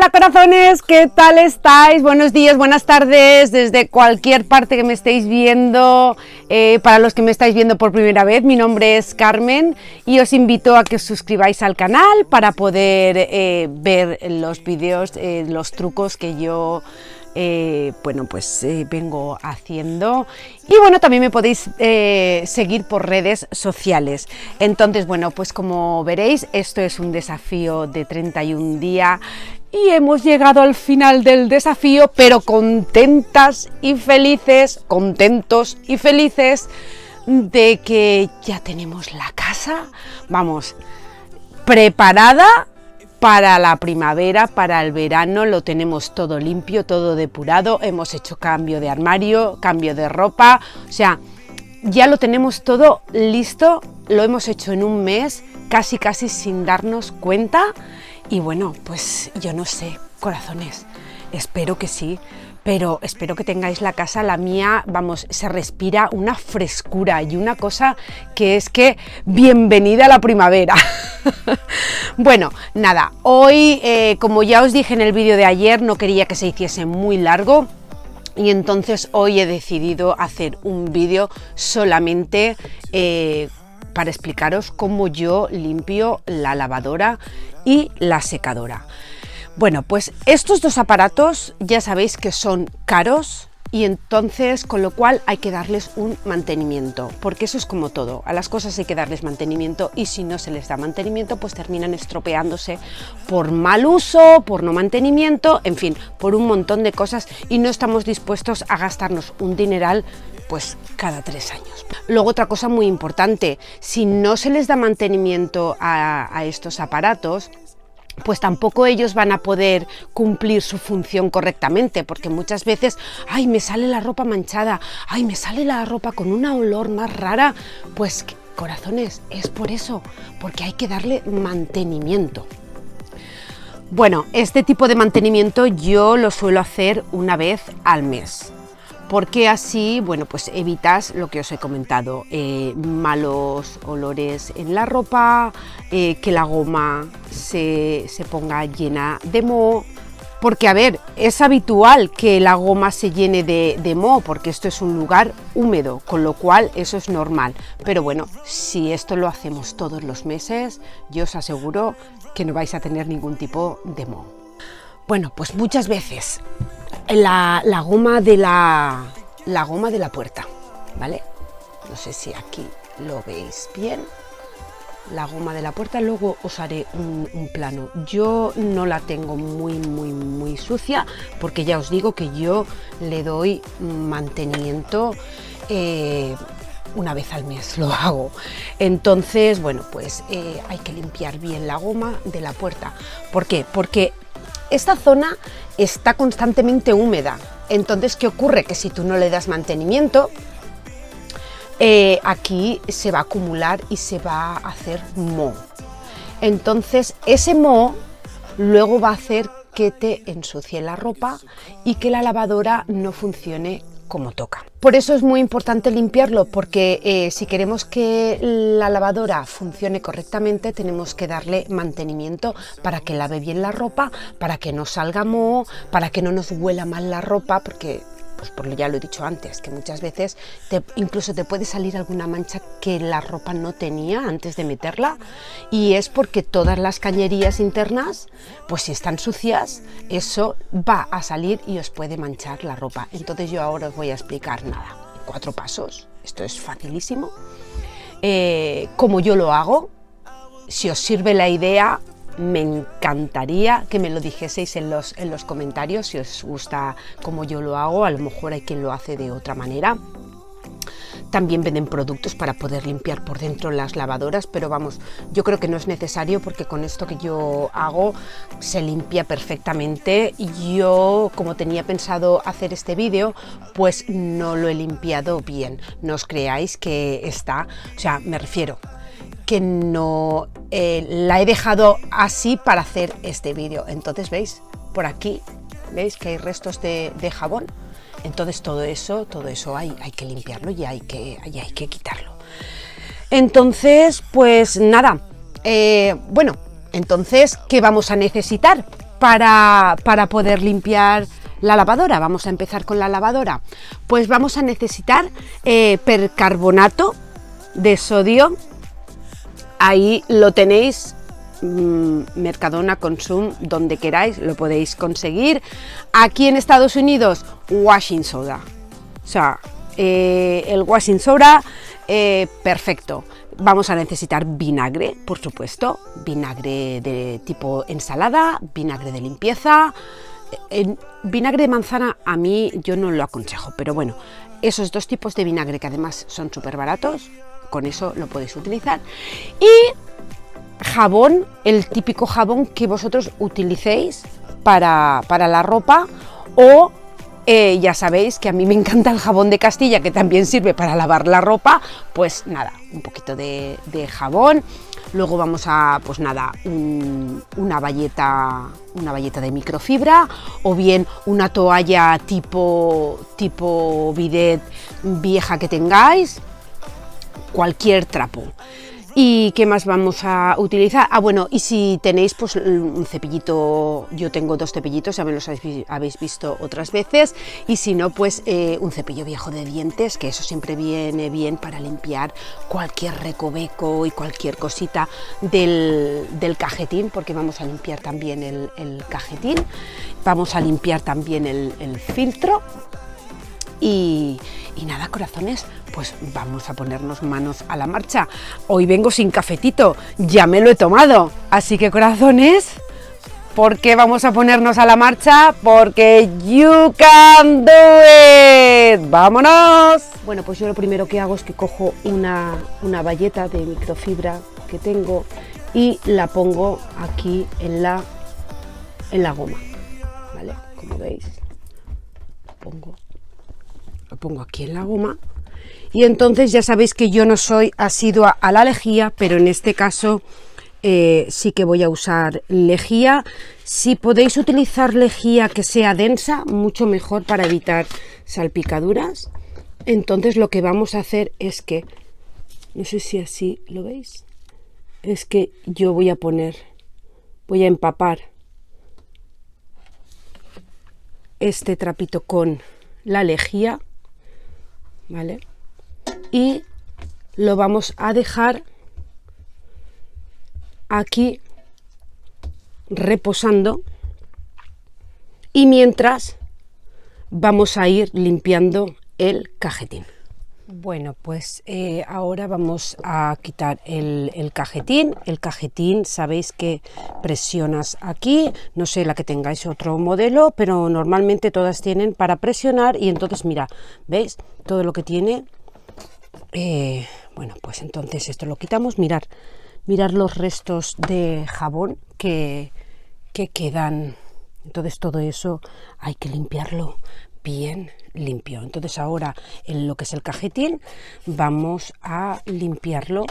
Hola corazones, ¿qué tal estáis? Buenos días, buenas tardes, desde cualquier parte que me estéis viendo. Para los que me estáis viendo por primera vez, mi nombre es Carmen y os invito a que os suscribáis al canal para poder ver los vídeos, los trucos que yo vengo haciendo. Y bueno, también me podéis seguir por redes sociales. Entonces, bueno, pues como veréis, esto es un desafío de 31 días y hemos llegado al final del desafío, pero contentas y felices, contentos y felices de que ya tenemos la casa, vamos, preparada para la primavera, para el verano. Lo tenemos todo limpio, todo depurado, hemos hecho cambio de armario, cambio de ropa, o sea, ya lo tenemos todo listo, lo hemos hecho en un mes, casi sin darnos cuenta. Y bueno, pues yo no sé, corazones, espero que sí, pero espero que tengáis la casa. La mía, vamos, se respira una frescura y una cosa que es que bienvenida a la primavera. Bueno, nada, hoy, como ya os dije en el vídeo de ayer, no quería que se hiciese muy largo. Y entonces hoy he decidido hacer un vídeo solamente para explicaros cómo yo limpio la lavadora y la secadora. Bueno, pues estos dos aparatos ya sabéis que son caros y entonces con lo cual hay que darles un mantenimiento, porque eso es como todo, a las cosas hay que darles mantenimiento y si no se les da mantenimiento pues terminan estropeándose por mal uso, por no mantenimiento, en fin, por un montón de cosas y no estamos dispuestos a gastarnos un dineral pues cada 3 años. Luego otra cosa muy importante, si no se les da mantenimiento a estos aparatos, pues tampoco ellos van a poder cumplir su función correctamente, porque muchas veces, ay, me sale la ropa manchada, ay, me sale la ropa con una olor más rara, pues corazones, es por eso, porque hay que darle mantenimiento. Bueno, este tipo de mantenimiento yo lo suelo hacer una vez al mes, porque así, bueno, pues evitas lo que os he comentado, malos olores en la ropa, que la goma se ponga llena de moho, porque a ver, es habitual que la goma se llene de moho, porque esto es un lugar húmedo, con lo cual eso es normal, pero bueno, si esto lo hacemos todos los meses, yo os aseguro que no vais a tener ningún tipo de moho. Bueno, pues muchas veces la goma de la puerta, ¿vale? No sé si aquí lo veis bien, la goma de la puerta, luego os haré un plano. Yo no la tengo muy sucia, porque ya os digo que yo le doy mantenimiento una vez al mes, lo hago. Entonces, bueno, pues hay que limpiar bien la goma de la puerta. ¿Por qué? Porque esta zona está constantemente húmeda, entonces ¿qué ocurre? Que si tú no le das mantenimiento, aquí se va a acumular y se va a hacer moho. Entonces ese moho luego va a hacer que te ensucie la ropa y que la lavadora no funcione como toca. Por eso es muy importante limpiarlo, porque si queremos que la lavadora funcione correctamente tenemos que darle mantenimiento para que lave bien la ropa, para que no salga moho, para que no nos huela mal la ropa, porque pues ya lo he dicho antes, que muchas veces incluso te puede salir alguna mancha que la ropa no tenía antes de meterla, y es porque todas las cañerías internas, pues si están sucias, eso va a salir y os puede manchar la ropa. Entonces yo ahora os voy a explicar en 4 pasos, esto es facilísimo, como yo lo hago. Si os sirve la idea, me encantaría que me lo dijeseis en los comentarios si os gusta como yo lo hago. A lo mejor hay quien lo hace de otra manera. También venden productos para poder limpiar por dentro las lavadoras, pero vamos, yo creo que no es necesario, porque con esto que yo hago se limpia perfectamente. Yo, como tenía pensado hacer este vídeo, pues no lo he limpiado bien. No os creáis que está, o sea, me refiero que no la he dejado así para hacer este vídeo. Entonces veis, por aquí, veis que hay restos de jabón. Entonces todo eso hay que limpiarlo y hay que quitarlo. Entonces, pues nada, bueno, entonces, ¿qué vamos a necesitar para poder limpiar la lavadora. Vamos a empezar con la lavadora. Pues vamos a necesitar percarbonato de sodio. Ahí lo tenéis, Mercadona, Consum, donde queráis, lo podéis conseguir. Aquí en Estados Unidos, washing soda. O sea, el washing soda, perfecto. Vamos a necesitar vinagre, por supuesto, vinagre de tipo ensalada, vinagre de limpieza. Vinagre de manzana a mí yo no lo aconsejo, pero bueno, esos dos tipos de vinagre que además son súper baratos, con eso lo podéis utilizar. Y jabón, el típico jabón que vosotros utilicéis para la ropa, o ya sabéis que a mí me encanta el jabón de Castilla, que también sirve para lavar la ropa. Pues nada, un poquito de jabón. Luego vamos a, pues nada, una bayeta de microfibra, o bien una toalla tipo bidet vieja que tengáis, cualquier trapo. ¿Y qué más vamos a utilizar? Ah, bueno, y si tenéis pues un cepillito, yo tengo 2 cepillitos, ya me los habéis visto otras veces, y si no, pues un cepillo viejo de dientes, que eso siempre viene bien para limpiar cualquier recoveco y cualquier cosita del cajetín, porque vamos a limpiar también el cajetín, vamos a limpiar también el filtro. Y nada, corazones, pues vamos a ponernos manos a la marcha. Hoy vengo sin cafetito, ya me lo he tomado, así que, corazones, ¿por qué vamos a ponernos a la marcha? Porque you can do it. ¡Vámonos! Bueno, pues yo lo primero que hago es que cojo una bayeta de microfibra que tengo y la pongo aquí en la goma, ¿vale? Como veis, lo pongo aquí en la goma, y entonces ya sabéis que yo no soy asidua a la lejía, pero en este caso sí que voy a usar lejía. Si podéis utilizar lejía que sea densa, mucho mejor para evitar salpicaduras. Entonces lo que vamos a hacer es que, no sé si así lo veis, es que yo voy a empapar este trapito con la lejía, ¿vale? Y lo vamos a dejar aquí reposando, y mientras vamos a ir limpiando el cajetín. Bueno, pues ahora vamos a quitar el cajetín. El cajetín, sabéis que presionas aquí, no sé la que tengáis otro modelo, pero normalmente todas tienen para presionar, y entonces mira, ¿veis? Todo lo que tiene, bueno, pues entonces esto lo quitamos. Mirad los restos de jabón que quedan, entonces todo eso hay que limpiarlo bien limpio. Entonces ahora en lo que es el cajetín vamos a limpiarlo.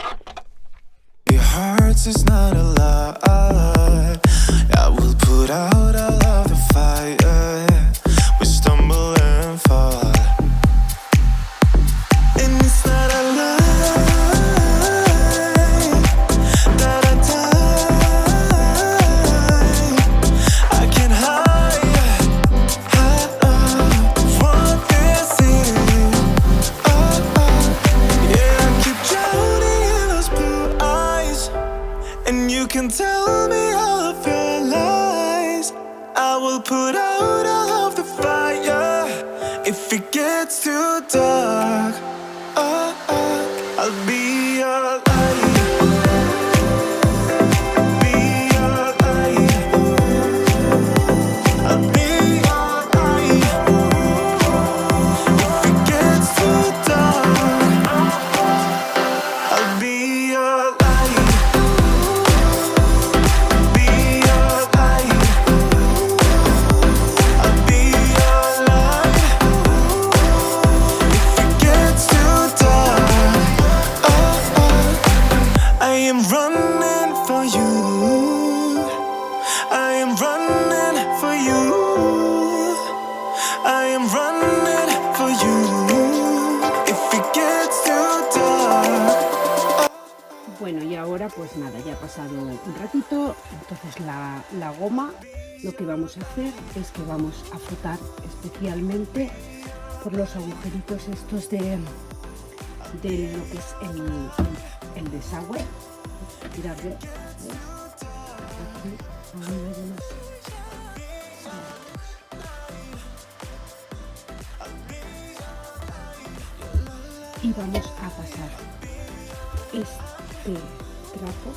Bueno, y ahora pues nada, ya ha pasado un ratito, entonces la goma lo que vamos a hacer es que vamos a frotar especialmente por los agujeritos estos de lo que es el desagüe. Mirad, ¿ves? Aquí aún hay unos y vamos a pasar este trapo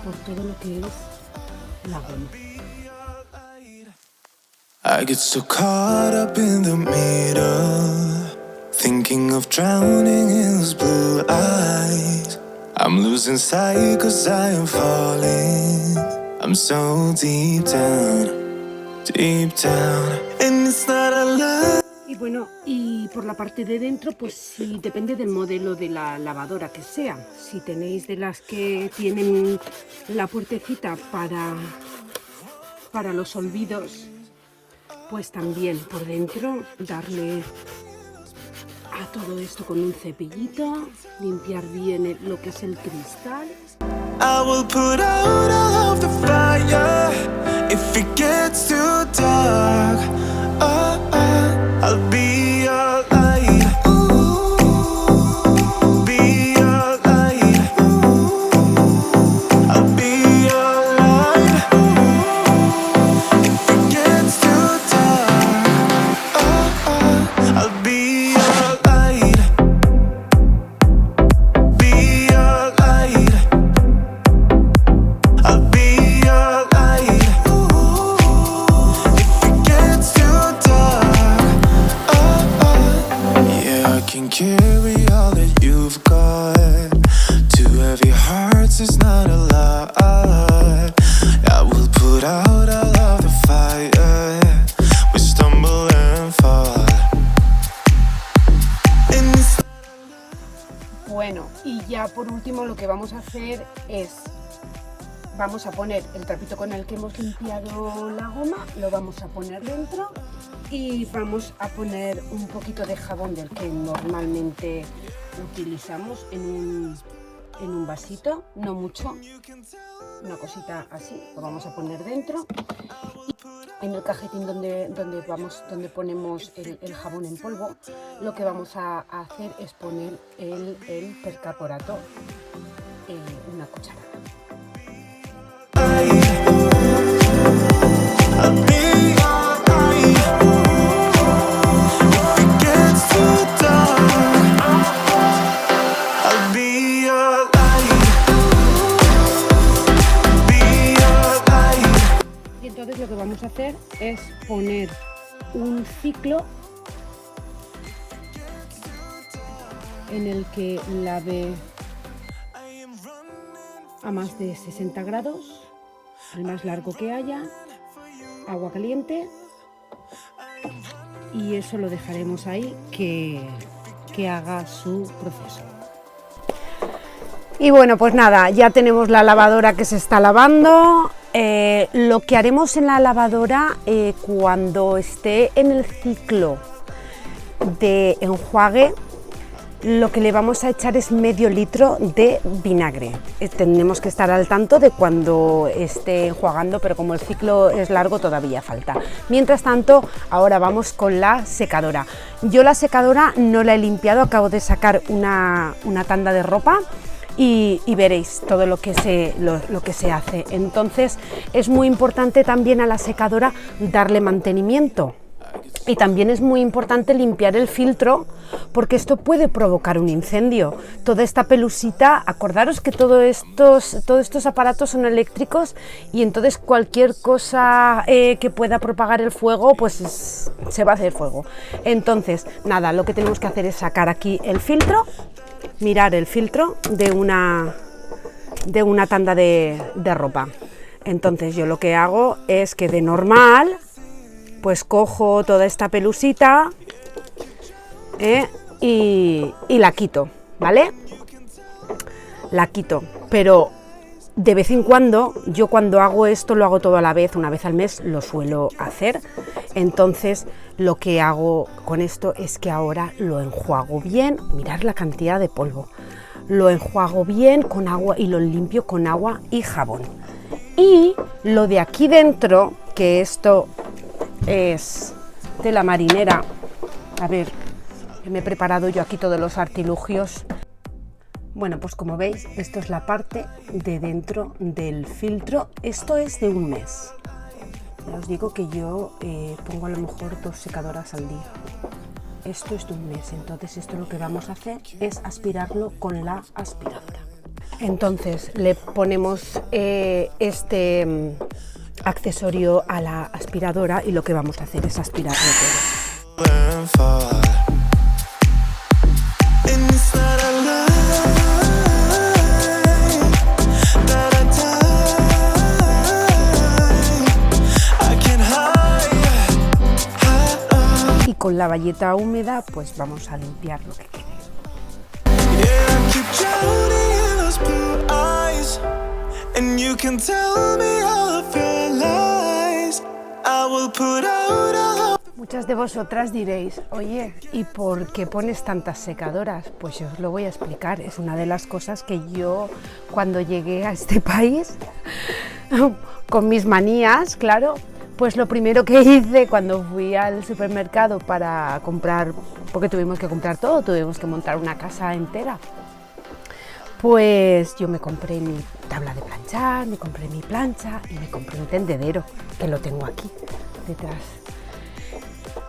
por todo lo que es la goma. I get so caught up in the middle, thinking of drowning in those blue eyes. I'm losing sight 'cause I am falling. I'm so deep down, and it's not a lie. Y bueno, y por la parte de dentro, pues sí, depende del modelo de la lavadora que sea. Si tenéis de las que tienen la puertecita para los olvidos, pues también por dentro darle a todo esto con un cepillito, limpiar bien lo que es el cristal. I will put out all of the fire if it gets too dark. I'll be your light. Be your light. I'll be your light. If it gets too dark, I'll be your light. Be your light. I'll be your light. If it gets too dark, yeah, I can carry all that you've got. Two heavy hearts is not a lot. I will put out all of the fire. We stumble and fall. And it's Bueno, y ya por último lo que vamos a hacer es, vamos a poner el trapito con el que hemos limpiado la goma, lo vamos a poner dentro y vamos a poner un poquito de jabón del que normalmente utilizamos en un vasito, no mucho, una cosita así, lo vamos a poner dentro. En el cajetín donde ponemos el jabón en polvo, lo que vamos a hacer es poner el percarbonato, una cucharada. I'll be your light. If it gets too dark, I'll be your light. Be your light. Y entonces lo que vamos a hacer es poner un ciclo en el que lave a más de 60 grados, el más largo que haya, agua caliente, y eso lo dejaremos ahí que haga su proceso. Y bueno, pues nada, ya tenemos la lavadora que se está lavando. Lo que haremos en la lavadora cuando esté en el ciclo de enjuague, lo que le vamos a echar es medio litro de vinagre. Tenemos que estar al tanto de cuando esté enjuagando, pero como el ciclo es largo todavía falta. Mientras tanto, ahora vamos con la secadora. Yo la secadora no la he limpiado, acabo de sacar una tanda de ropa y veréis todo lo que se hace. Entonces es muy importante también a la secadora darle mantenimiento. Y también es muy importante limpiar el filtro, porque esto puede provocar un incendio. Toda esta pelusita, acordaros que todos estos aparatos son eléctricos y entonces cualquier cosa que pueda propagar el fuego, pues se va a hacer fuego. Entonces, nada, lo que tenemos que hacer es sacar aquí el filtro, mirar el filtro de una tanda de ropa. Entonces yo lo que hago es que de normal, pues cojo toda esta pelusita y la quito, ¿vale? La quito, pero de vez en cuando, yo cuando hago esto lo hago todo a la vez, una vez al mes lo suelo hacer. Entonces lo que hago con esto es que ahora lo enjuago bien, mirad la cantidad de polvo, lo enjuago bien con agua y lo limpio con agua y jabón. Y lo de aquí dentro, que esto es de la marinera, a ver, me he preparado yo aquí todos los artilugios. Bueno, pues como veis, esto es la parte de dentro del filtro. Esto es de un mes. Ya os digo que yo pongo a lo mejor 2 secadoras al día. Esto es de un mes, entonces esto lo que vamos a hacer es aspirarlo con la aspiradora. Entonces le ponemos este accesorio a la aspiradora y lo que vamos a hacer es aspirarlo todo. Y con la bayeta húmeda pues vamos a limpiar lo que quede. Muchas de vosotras diréis, oye, ¿y por qué pones tantas secadoras? Pues yo os lo voy a explicar. Es una de las cosas que yo, cuando llegué a este país, con mis manías, claro, pues lo primero que hice cuando fui al supermercado para comprar, porque tuvimos que comprar todo, tuvimos que montar una casa entera, pues yo me compré mi tabla de planchar, me compré mi plancha y me compré un tendedero, que lo tengo aquí detrás.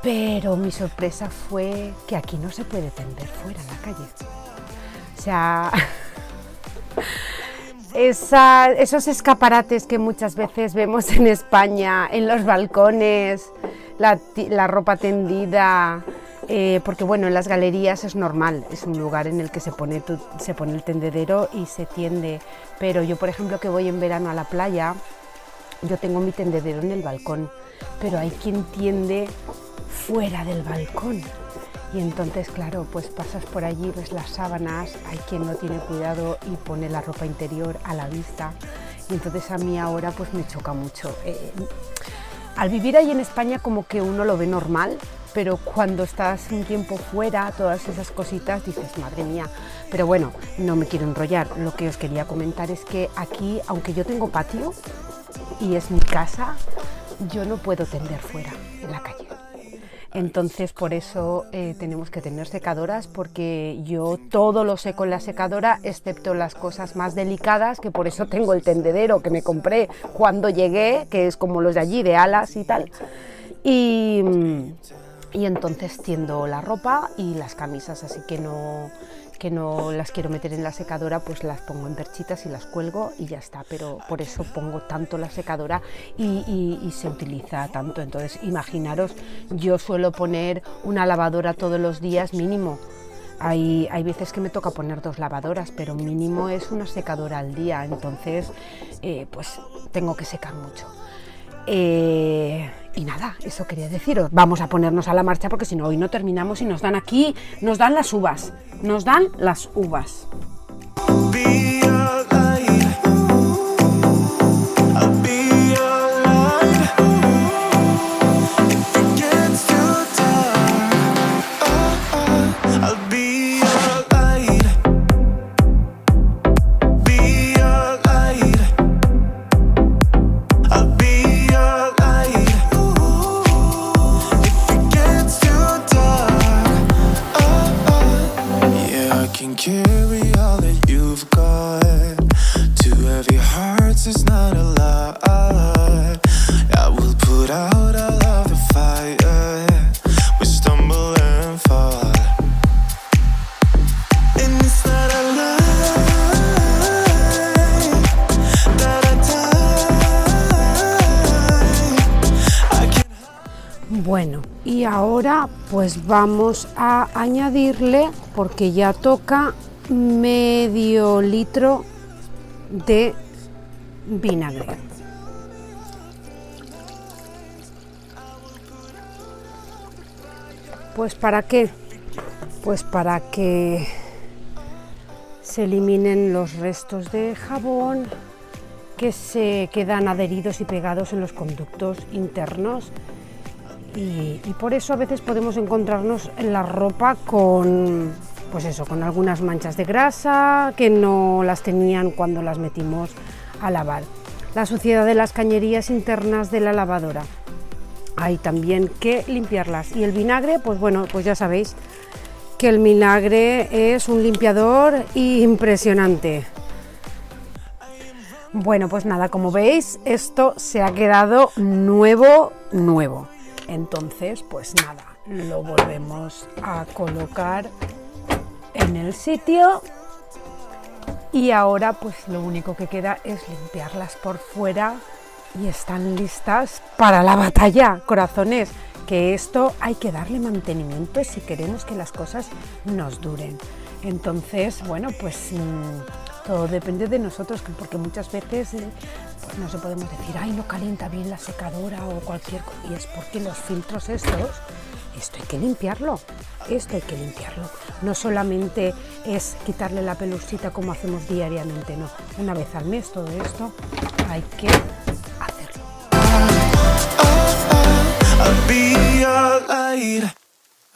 Pero mi sorpresa fue que aquí no se puede tender fuera en la calle. O sea, esos escaparates que muchas veces vemos en España, en los balcones, la ropa tendida, porque bueno, en las galerías es normal, es un lugar en el que se pone el tendedero y se tiende, pero yo por ejemplo que voy en verano a la playa, yo tengo mi tendedero en el balcón, pero hay quien tiende fuera del balcón. Y entonces, claro, pues pasas por allí, ves las sábanas, hay quien no tiene cuidado y pone la ropa interior a la vista. Y entonces a mí ahora pues me choca mucho. Al vivir ahí en España como que uno lo ve normal, pero cuando estás un tiempo fuera, todas esas cositas, dices, madre mía. Pero bueno, no me quiero enrollar. Lo que os quería comentar es que aquí, aunque yo tengo patio y es mi casa, yo no puedo tender fuera, en la calle. Entonces por eso tenemos que tener secadoras, porque yo todo lo seco en la secadora excepto las cosas más delicadas, que por eso tengo el tendedero que me compré cuando llegué, que es como los de allí, de alas y tal, y entonces tiendo la ropa y las camisas, así que no las quiero meter en la secadora, pues las pongo en perchitas y las cuelgo y ya está, pero por eso pongo tanto la secadora y se utiliza tanto. Entonces imaginaros, yo suelo poner una lavadora todos los días mínimo. Hay veces que me toca poner 2 lavadoras, pero mínimo es una secadora al día, entonces pues tengo que secar mucho. Y nada, eso quería deciros, vamos a ponernos a la marcha porque si no hoy no terminamos y nos dan las uvas, Carry all that you've got. 2 heavy hearts is not a lot. I will put out all of the fire. We stumble and fall, and it's not a lie that I die. Bueno, y ahora pues vamos a añadirle, porque ya toca, medio litro de vinagre. ¿Pues para qué? Pues para que se eliminen los restos de jabón que se quedan adheridos y pegados en los conductos internos y por eso a veces podemos encontrarnos en la ropa con, pues eso, con algunas manchas de grasa que no las tenían cuando las metimos a lavar. La suciedad de las cañerías internas de la lavadora, hay también que limpiarlas. Y el vinagre, pues bueno, pues ya sabéis que el vinagre es un limpiador impresionante. Bueno, pues nada, como veis, esto se ha quedado nuevo. Entonces, pues nada, lo volvemos a colocar en el sitio y ahora pues lo único que queda es limpiarlas por fuera y están listas para la batalla, corazones, que esto hay que darle mantenimiento si queremos que las cosas nos duren. Entonces, bueno, pues todo depende de nosotros, porque muchas veces pues no se podemos decir, ay, no calienta bien la secadora o cualquier cosa, y es porque los filtros esto hay que limpiarlo, No solamente es quitarle la pelusita como hacemos diariamente, no, una vez al mes todo esto hay que hacerlo.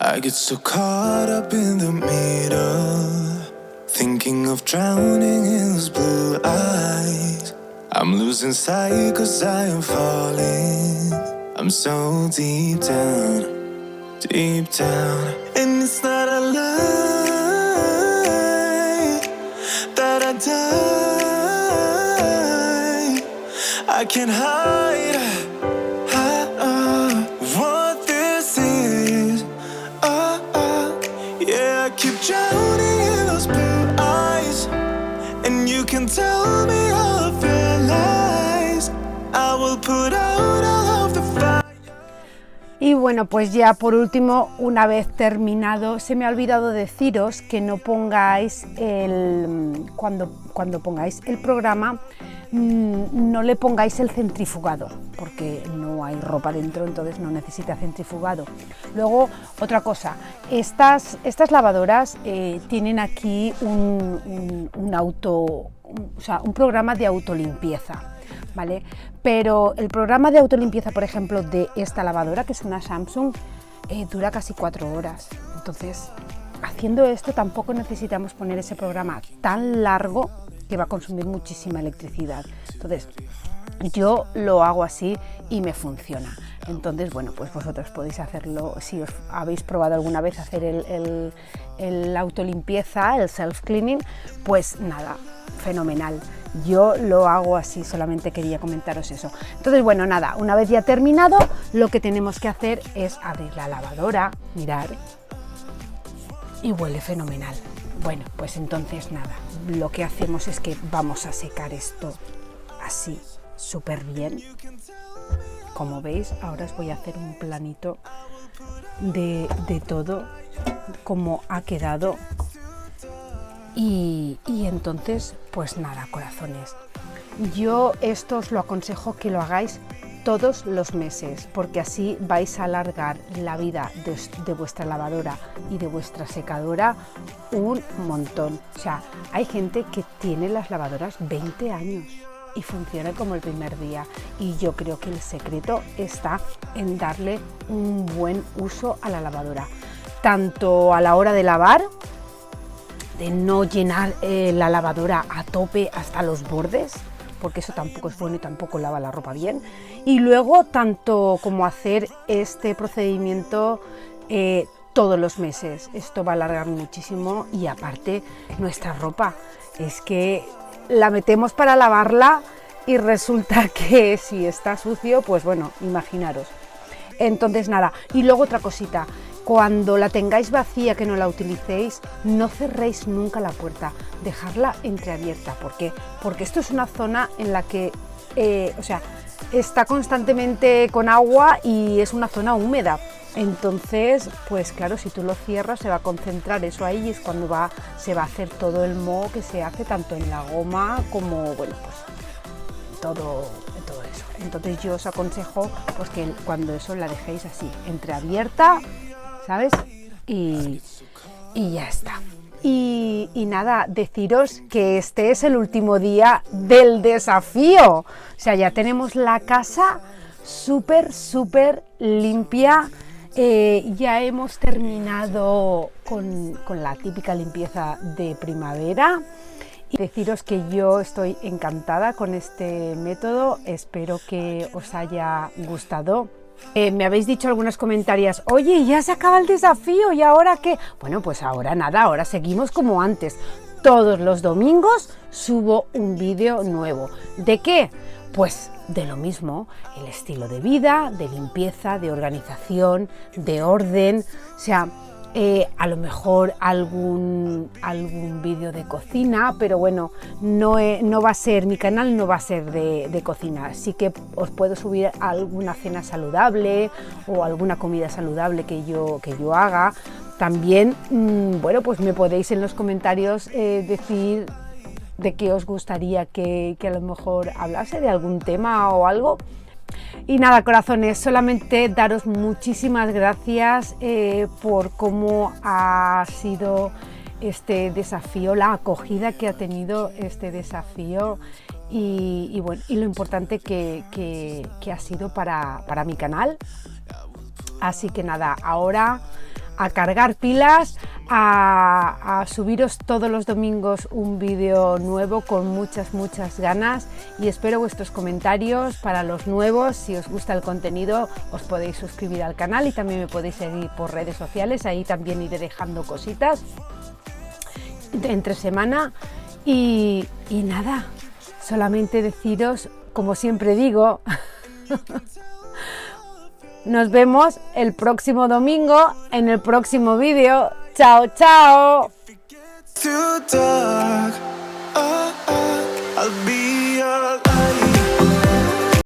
I get so caught up in the mirror, thinking of drowning in those blue eyes. I'm losing sight 'cause I am falling. I'm so deep down, and it's not a lie that I die. I can't hide what this is. Yeah, I keep drowning in those blue eyes, and you can tell me all of your lies. I will put out all of the fire. Y bueno, pues ya por último, una vez terminado, se me ha olvidado deciros que no pongáis cuando pongáis el programa, no le pongáis el centrifugado, porque no hay ropa dentro, entonces no necesita centrifugado. Luego, otra cosa, estas lavadoras tienen aquí un programa de autolimpieza, ¿vale? Pero el programa de autolimpieza, por ejemplo, de esta lavadora, que es una Samsung, dura casi 4 horas. Entonces, haciendo esto tampoco necesitamos poner ese programa tan largo que va a consumir muchísima electricidad. Entonces, yo lo hago así y me funciona. Entonces, bueno, pues vosotros podéis hacerlo, si os habéis probado alguna vez hacer el autolimpieza, el self-cleaning, pues nada, fenomenal. Yo lo hago así, solamente quería comentaros eso. Entonces, bueno, nada, una vez ya terminado, lo que tenemos que hacer es abrir la lavadora, mirar, y huele fenomenal. Bueno, pues entonces nada, lo que hacemos es que vamos a secar esto así, súper bien. Como veis, ahora os voy a hacer un planito de todo, cómo ha quedado. Y entonces, pues nada, corazones, yo esto os lo aconsejo que lo hagáis todos los meses, porque así vais a alargar la vida de vuestra lavadora y de vuestra secadora un montón. O sea, hay gente que tiene las lavadoras 20 años y funciona como el primer día, y yo creo que el secreto está en darle un buen uso a la lavadora, tanto a la hora de lavar, de no llenar la lavadora a tope hasta los bordes, porque eso tampoco es bueno y tampoco lava la ropa bien, y luego tanto como hacer este procedimiento todos los meses. Esto va a alargar muchísimo, y aparte nuestra ropa es que la metemos para lavarla y resulta que si está sucio, pues bueno, imaginaros. Entonces nada, y luego otra cosita, cuando la tengáis vacía, que no la utilicéis, no cerréis nunca la puerta, dejarla entreabierta. ¿Por qué? Porque esto es una zona en la que, está constantemente con agua y es una zona húmeda. Entonces, pues claro, si tú lo cierras se va a concentrar eso ahí, y es cuando se va a hacer todo el moho que se hace tanto en la goma como, bueno, pues todo eso. Entonces yo os aconsejo pues que cuando eso la dejéis así, entreabierta, ¿sabes? Y ya está. Y nada, deciros que este es el último día del desafío. O sea, ya tenemos la casa súper limpia. Ya hemos terminado con la típica limpieza de primavera. Y deciros que yo estoy encantada con este método, espero que os haya gustado. Me habéis dicho algunos comentarios, oye, ya se acaba el desafío, ¿y ahora qué? Bueno, pues ahora nada, ahora seguimos como antes. Todos los domingos subo un vídeo nuevo. ¿De qué? Pues de lo mismo, el estilo de vida, de limpieza, de organización, de orden, o sea, a lo mejor algún vídeo de cocina, pero bueno, no va a ser, mi canal no va a ser de cocina, sí que os puedo subir alguna cena saludable o alguna comida saludable que yo haga. También, bueno, pues me podéis en los comentarios decir de qué os gustaría que a lo mejor hablase de algún tema o algo. Y nada, corazones, solamente daros muchísimas gracias por cómo ha sido este desafío, la acogida que ha tenido este desafío y bueno, y lo importante que ha sido para mi canal. Así que nada, ahora a cargar pilas, a subiros todos los domingos un vídeo nuevo con muchas ganas, y espero vuestros comentarios para los nuevos. Si os gusta el contenido os podéis suscribir al canal y también me podéis seguir por redes sociales, ahí también iré dejando cositas entre semana. Y nada, solamente deciros, como siempre digo, nos vemos el próximo domingo en el próximo vídeo. ¡Chao, chao! Too dark.